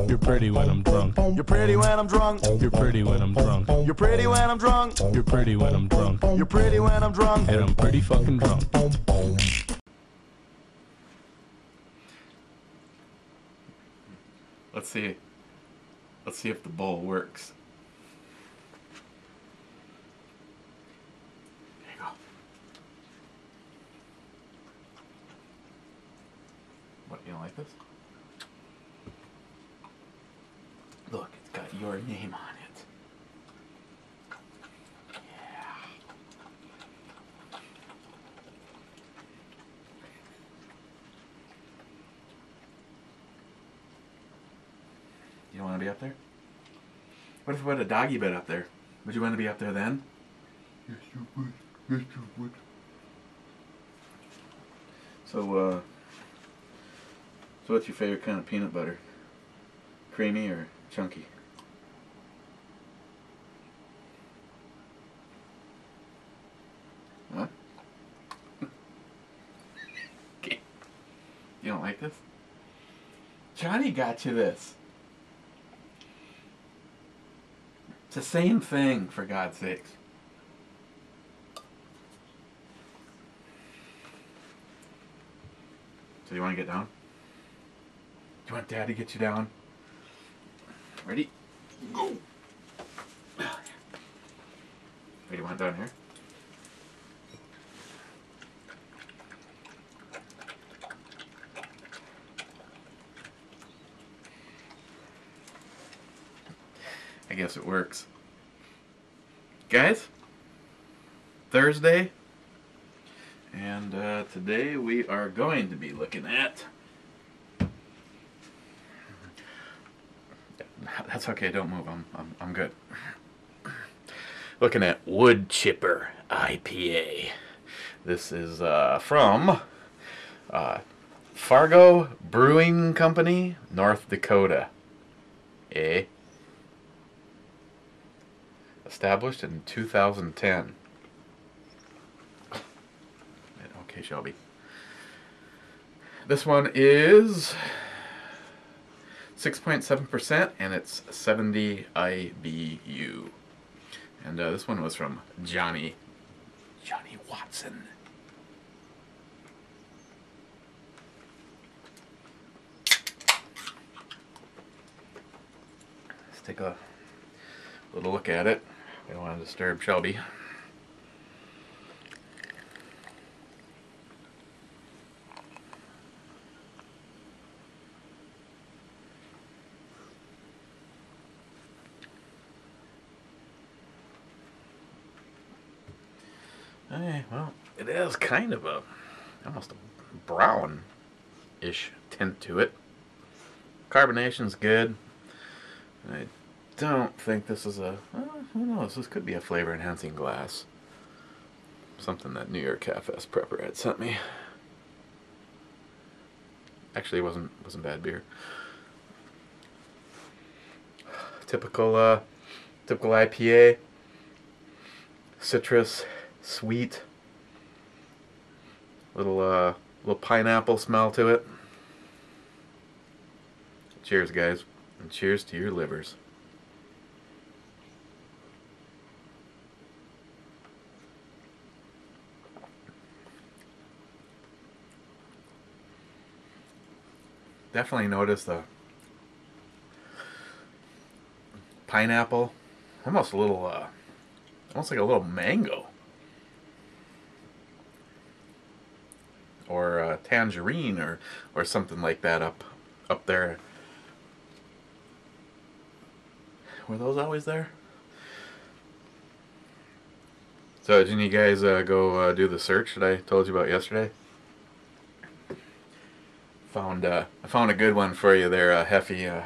You're pretty when I'm drunk. You're pretty when I'm drunk. You're pretty when I'm drunk. You're pretty when I'm drunk. You're pretty when I'm drunk. You're pretty when I'm drunk. And I'm pretty fucking drunk. Let's see if the bowl works. There you go. What, you don't like this? Look, it's got your name on it. Yeah. You don't want to be up there? What if we had a doggy bed up there? Would you want to be up there then? Yes, you would. Yes, you would. So what's your favorite kind of peanut butter? Creamy or chunky? What? Okay. You don't like this? Johnny got you this. It's the same thing, for God's sakes. So you want to get down? Do you want Dad to get you down? Ready? Go! Wait, do you want it down here? I guess it works. Guys, Thursday, and today we are going to be looking at... That's okay, don't move, I'm good. Looking at Wood Chipper IPA. This is from Fargo Brewing Company, North Dakota. Established in 2010. Okay, Shelby. This one is 6.7% and it's 70 IBU. And this one was from Johnnie Watson. Let's take a little look at it. We don't want to disturb Shelby. Hey, well, it has kind of a almost a brown-ish tint to it. Carbonation's good. I don't think this is a... who knows? This could be a flavor-enhancing glass. Something that New York Half-Ass Prepper had sent me. Actually, it wasn't bad beer. Typical IPA. Citrus, sweet. Little pineapple smell to it. Cheers, guys, and cheers to your livers. Definitely notice the pineapple, almost a little, almost like a little mango, or tangerine, or something like that up there. Were those always there? So didn't you guys go do the search that I told you about yesterday? I found a good one for you there, Heffy.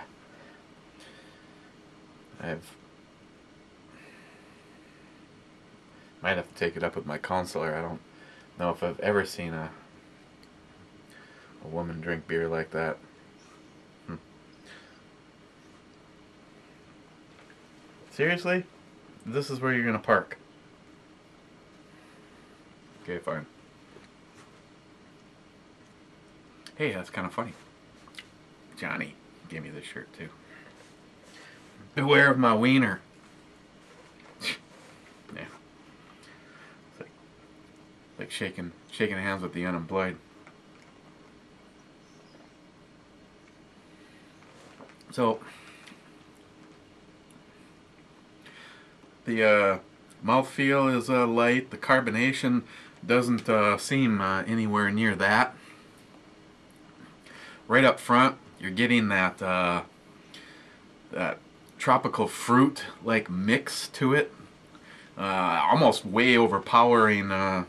Might have to take it up with my counselor. I don't know if I've ever seen a woman drink beer like that. Seriously? This is where you're gonna park? Okay, fine. Hey, that's kind of funny. Johnny. gave me this shirt too. Beware of my wiener. Yeah. It's like shaking hands with the unemployed. So the mouthfeel is light. The carbonation doesn't seem anywhere near that. Right up front, you're getting that that tropical fruit like mix to it, almost way overpowering, or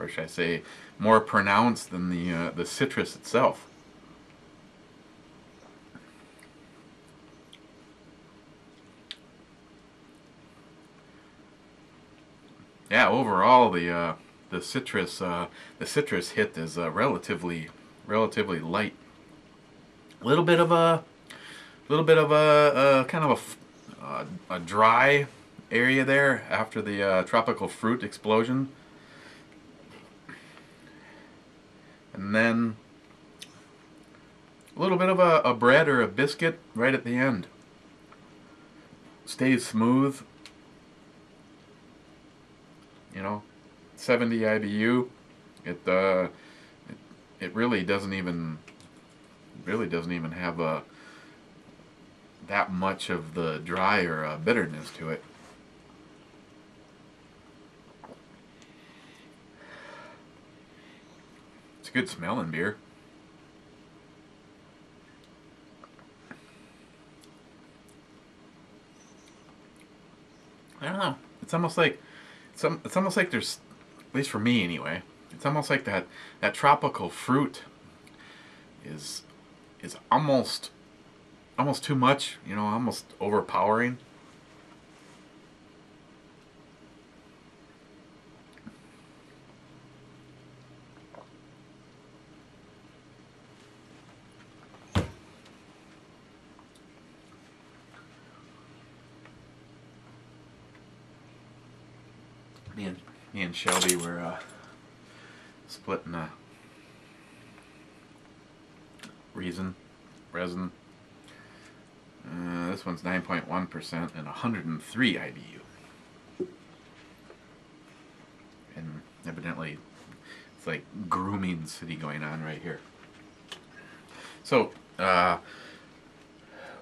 should I say, more pronounced than the citrus itself. Yeah, overall the citrus hit is relatively light. A little bit of a kind of a dry area there after the tropical fruit explosion, and then a little bit of a bread or a biscuit right at the end. Stays smooth. You know, 70 IBU. It really doesn't even have that much of the dry or bitterness to it. It's a good smelling beer. I don't know. It's almost like there's, at least for me anyway, it's almost like that tropical fruit is almost too much, you know, almost overpowering. Me and Shelby were splitting a resin. This one's 9.1% and 103 IBU. And evidently, it's like grooming city going on right here. So,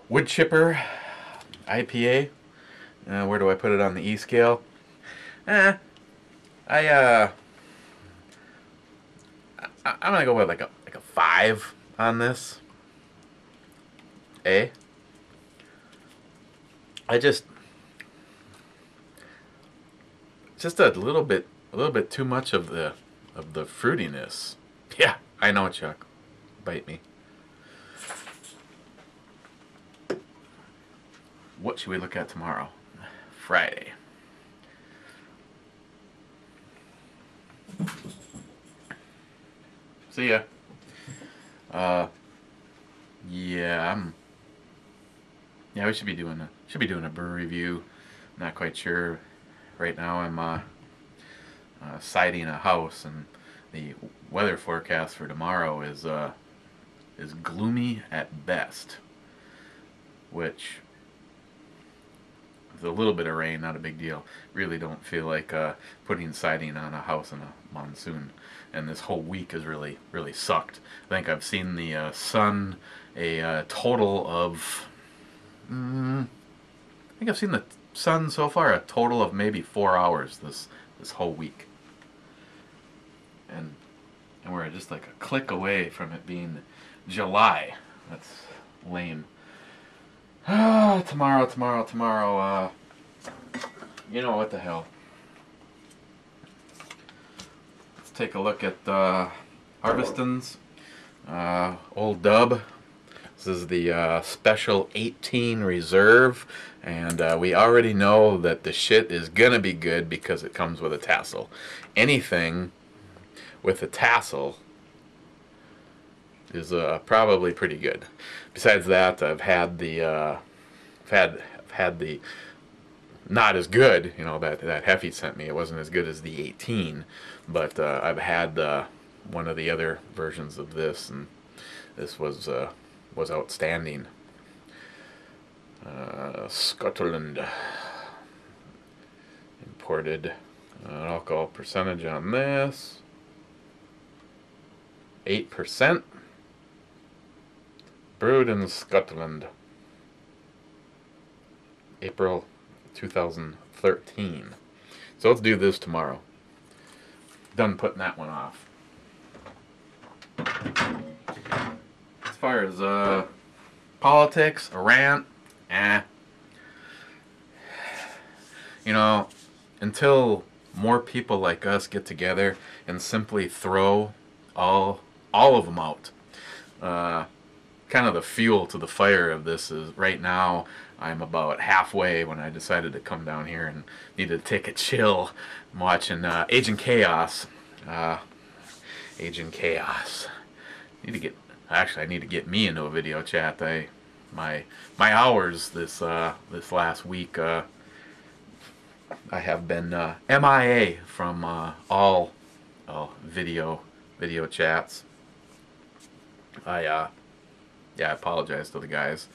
wood chipper IPA. Where do I put it on the E scale? I'm gonna go with like a 5 on this. Just a little bit too much of the fruitiness. Yeah, I know, Chuck. Bite me. What should we look at tomorrow? Friday. See ya. Yeah, we should be doing a brew review. Not quite sure. Right now I'm siding a house, and the weather forecast for tomorrow is gloomy at best, which with a little bit of rain, not a big deal. Really don't feel like putting siding on a house in a monsoon. And this whole week has really sucked. I think I've seen the sun a total of... I think I've seen the sun so far a total of maybe 4 hours this whole week. And we're just like a click away from it being July. That's lame. Tomorrow, you know what the hell. Let's take a look at Harveston's Old Dub. This is the Special 18 Reserve, and we already know that the shit is gonna be good because it comes with a tassel. Anything with a tassel is probably pretty good. Besides that, I've had the not as good, you know, that Heffy sent me. It wasn't as good as the 18, but I've had one of the other versions of this, and this was outstanding. Scotland. Imported. Alcohol percentage on this. 8%. Brewed in Scotland. April 2013. So let's do this tomorrow. Done putting that one off. As far as politics, a rant, you know, until more people like us get together and simply throw all of them out. Kind of the fuel to the fire of this is right now I'm about halfway when I decided to come down here and needed to take a chill. I'm watching Agent Chaos. Agent Chaos. I need to get me into a video chat. My hours this last week I have been MIA from all video chats. I apologize to the guys.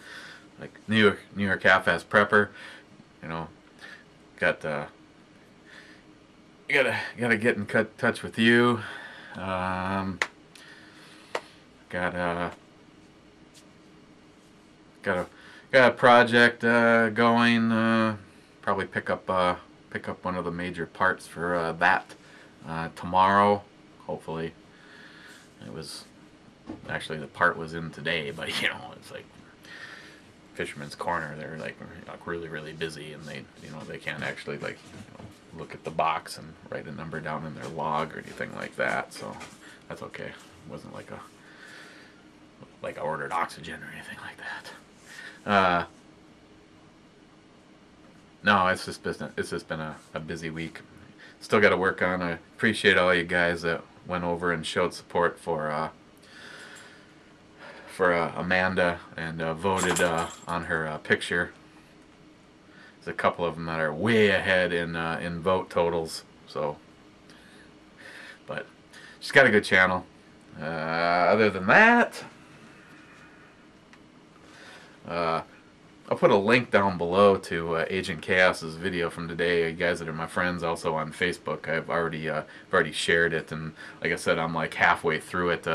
Like New York Half-Ass Prepper, you know, gotta get in touch with you. Got a project going. Probably pick up one of the major parts for that tomorrow. Hopefully, it was actually the part was in today, but you know it's like Fisherman's Corner. They're like really busy, and they can't actually look at the box and write a number down in their log or anything like that. So that's okay. It wasn't like I ordered oxygen or anything like that. No, it's just been a busy week. Still got to work on. I appreciate all you guys that went over and showed support for Amanda and voted on her picture. There's a couple of them that are way ahead in vote totals. So, but she's got a good channel. Other than that, I'll put a link down below to Agent Chaos's video from today. You guys that are my friends, also on Facebook, I've already shared it, and like I said, I'm like halfway through it.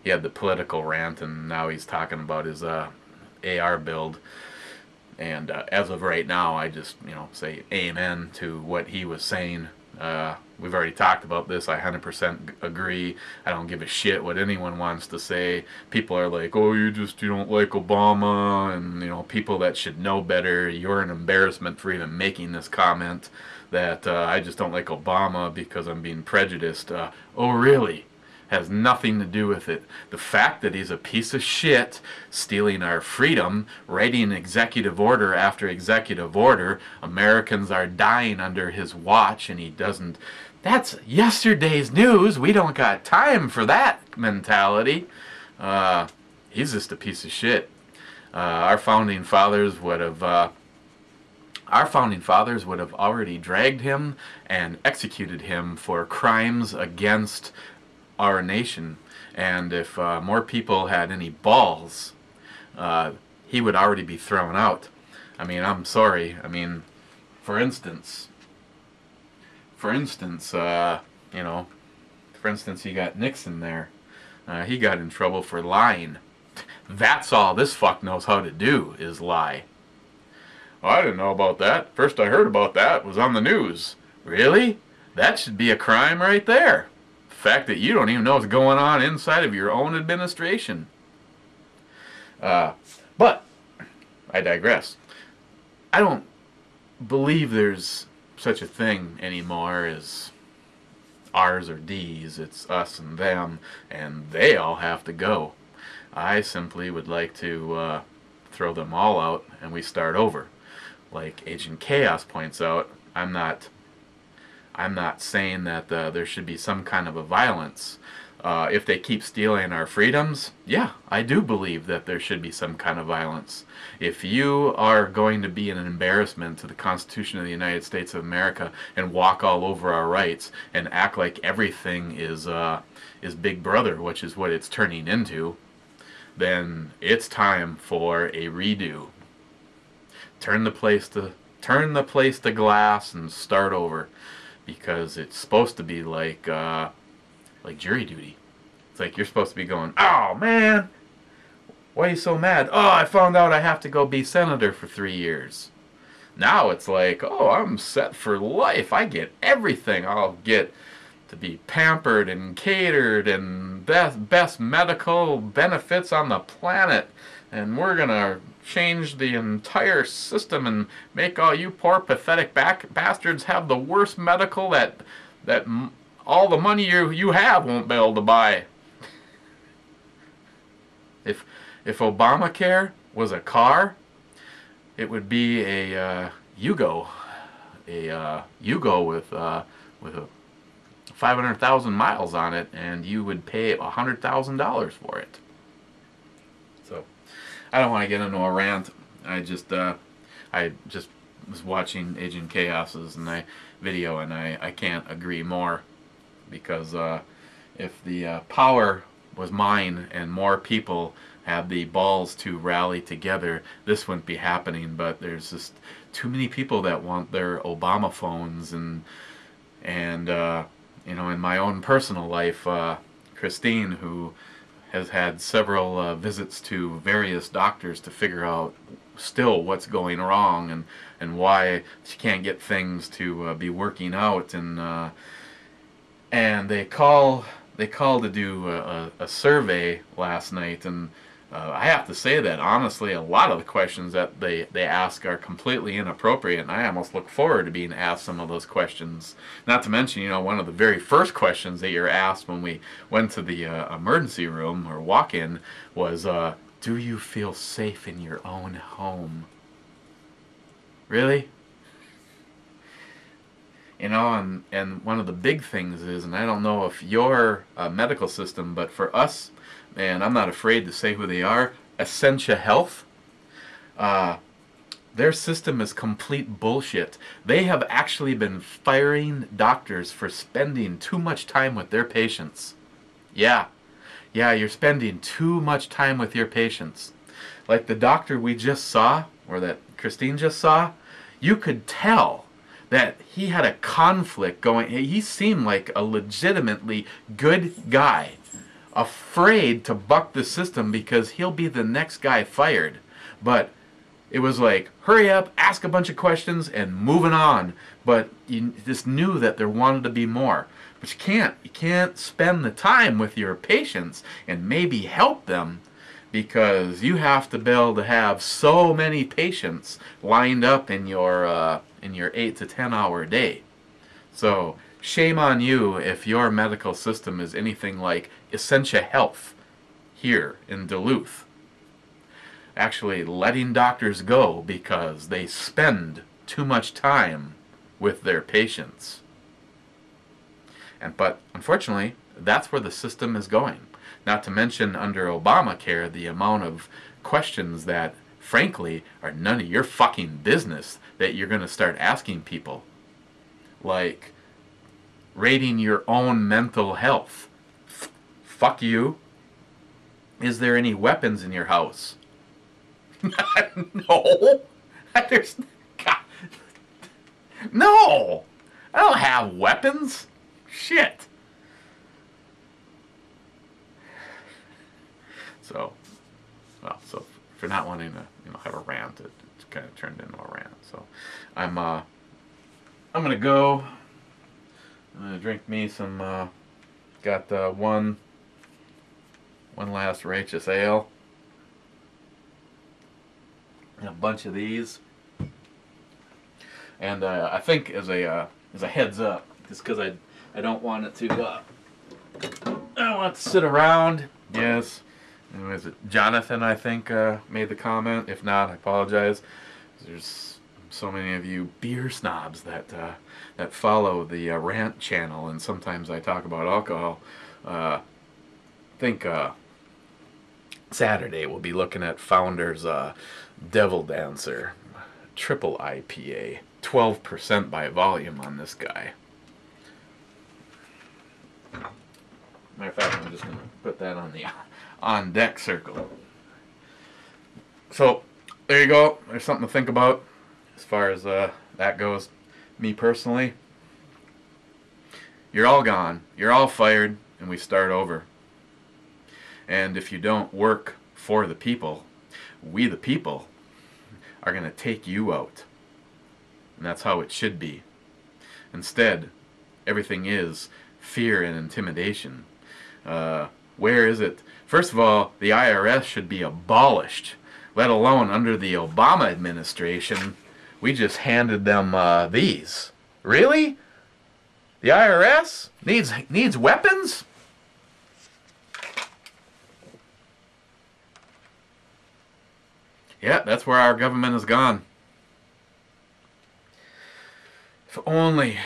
He had the political rant, and now he's talking about his AR build. And as of right now, I just say amen to what he was saying. We've already talked about this. I 100% agree. I don't give a shit what anyone wants to say. People are like, oh, you don't like Obama, and people that should know better. You're an embarrassment for even making this comment that I just don't like Obama because I'm being prejudiced. Oh, really? Has nothing to do with it. The fact that he's a piece of shit, stealing our freedom, writing executive order after executive order, Americans are dying under his watch, and he doesn't. That's yesterday's news. We don't got time for that mentality. He's just a piece of shit. Our founding fathers would have already dragged him and executed him for crimes against our nation, and if more people had any balls, he would already be thrown out. I mean, I'm sorry. I mean, for instance, you got Nixon there. He got in trouble for lying. That's all this fuck knows how to do, is lie. Oh, I didn't know about that. First I heard about that was on the news. Really? That should be a crime right there. Fact that you don't even know what's going on inside of your own administration. But I digress. I don't believe there's such a thing anymore as R's or D's. It's us and them, and they all have to go. I simply would like to throw them all out and we start over. Like Agent Chaos points out, I'm not saying that there should be some kind of a violence. If they keep stealing our freedoms, yeah, I do believe that there should be some kind of violence. If you are going to be an embarrassment to the Constitution of the United States of America and walk all over our rights and act like everything is Big Brother, which is what it's turning into, then it's time for a redo. turn the place to glass and start over, because it's supposed to be like jury duty. It's like you're supposed to be going, oh man, why are you so mad? Oh, I found out I have to go be senator for 3 years. Now it's like, oh, I'm set for life. I get everything. I'll get to be pampered and catered and best medical benefits on the planet. And we're going to change the entire system and make all you poor pathetic bastards have the worst medical that all the money you have won't be able to buy. If Obamacare was a car, it would be a Yugo with 500,000 miles on it, and you would pay $100,000 for it. So, I don't want to get into a rant. I just was watching Agent Chaos's video, and I can't agree more, because if the power was mine and more people had the balls to rally together, this wouldn't be happening. But there's just too many people that want their Obama phones, and you know, in my own personal life, Christine, who has had several visits to various doctors to figure out still what's going wrong, and why she can't get things to be working out, and they call to do a survey last night, and I have to say that honestly, a lot of the questions that they ask are completely inappropriate, and I almost look forward to being asked some of those questions. Not to mention, you know, one of the very first questions that you're asked when we went to the emergency room or walk-in was, do you feel safe in your own home? Really? You know, and one of the big things is, and I don't know if your medical system, but for us, and I'm not afraid to say who they are, Essentia Health, their system is complete bullshit. They have actually been firing doctors for spending too much time with their patients. Yeah, you're spending too much time with your patients. Like the doctor we just saw, or that Christine just saw, you could tell that he had a conflict going. He seemed like a legitimately good guy, afraid to buck the system because he'll be the next guy fired. But it was like, hurry up, ask a bunch of questions, and moving on. But you just knew that there wanted to be more. But you can't spend the time with your patients and maybe help them, because you have to be able to have so many patients lined up in your 8 to 10 hour day. So shame on you if your medical system is anything like Essentia Health here in Duluth. Actually letting doctors go because they spend too much time with their patients. But unfortunately, that's where the system is going. Not to mention, under Obamacare, the amount of questions that, frankly, are none of your fucking business that you're going to start asking people. Like, rating your own mental health. Fuck you. Is there any weapons in your house? No. There's... God. No. I don't have weapons. Shit. So if you're not wanting to, have a rant, it kind of turned into a rant. So I'm gonna go. I'm gonna drink me some. Got one last righteous ale and a bunch of these. And I think as a heads up, just because I don't want it to I don't want it to sit around. Yes. Was it Jonathan, I think, made the comment? If not, I apologize. There's so many of you beer snobs that follow the rant channel, and sometimes I talk about alcohol. I think Saturday we'll be looking at Founder's Devil Dancer Triple IPA. 12% by volume on this guy. Matter of fact, I'm just going to put that on the on deck circle. So there you go. There's something to think about. as far as that goes, me personally, you're all gone. You're all fired, and we start over. And if you don't work for the people, we the people are going to take you out. And that's how it should be. Instead, everything is fear and intimidation. Where is it? First of all, the IRS should be abolished, let alone under the Obama administration. We just handed them these. Really? The IRS needs weapons? Yeah, that's where our government has gone. If only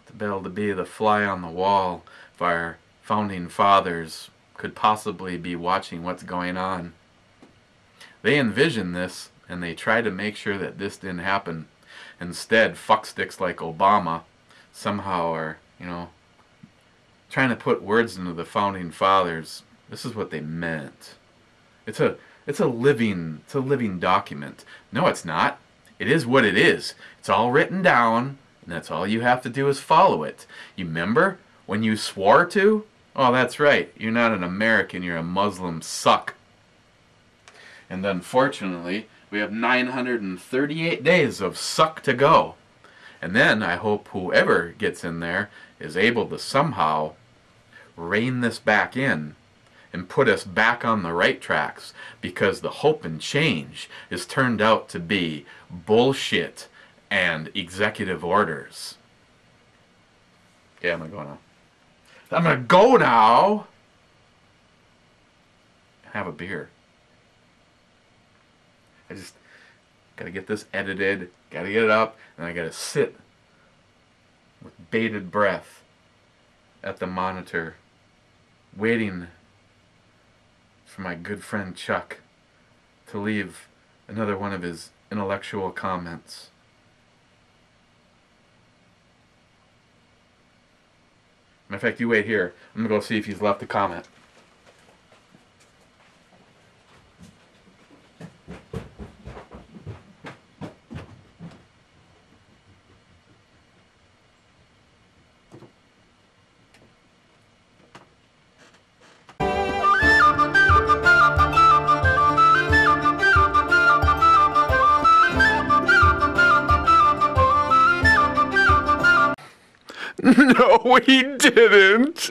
to be able to be the fly on the wall, if our founding fathers could possibly be watching what's going on. They envisioned this, and they tried to make sure that this didn't happen. Instead, fucksticks like Obama somehow are, trying to put words into the founding fathers. This is what they meant. It's a living document. No, it's not. It is what it is. It's all written down, and that's all you have to do is follow it. You remember when you swore to? Oh, that's right. You're not an American. You're a Muslim suck. And unfortunately, we have 938 days of suck to go. And then I hope whoever gets in there is able to somehow rein this back in and put us back on the right tracks, because the hope and change has turned out to be bullshit and executive orders. Okay, I'm gonna go now. Have a beer. I just gotta get this edited, gotta get it up, and I gotta sit with bated breath at the monitor, waiting for my good friend Chuck to leave another one of his intellectual comments. Matter of fact, you wait here. I'm gonna go see if he's left a comment. No, he didn't.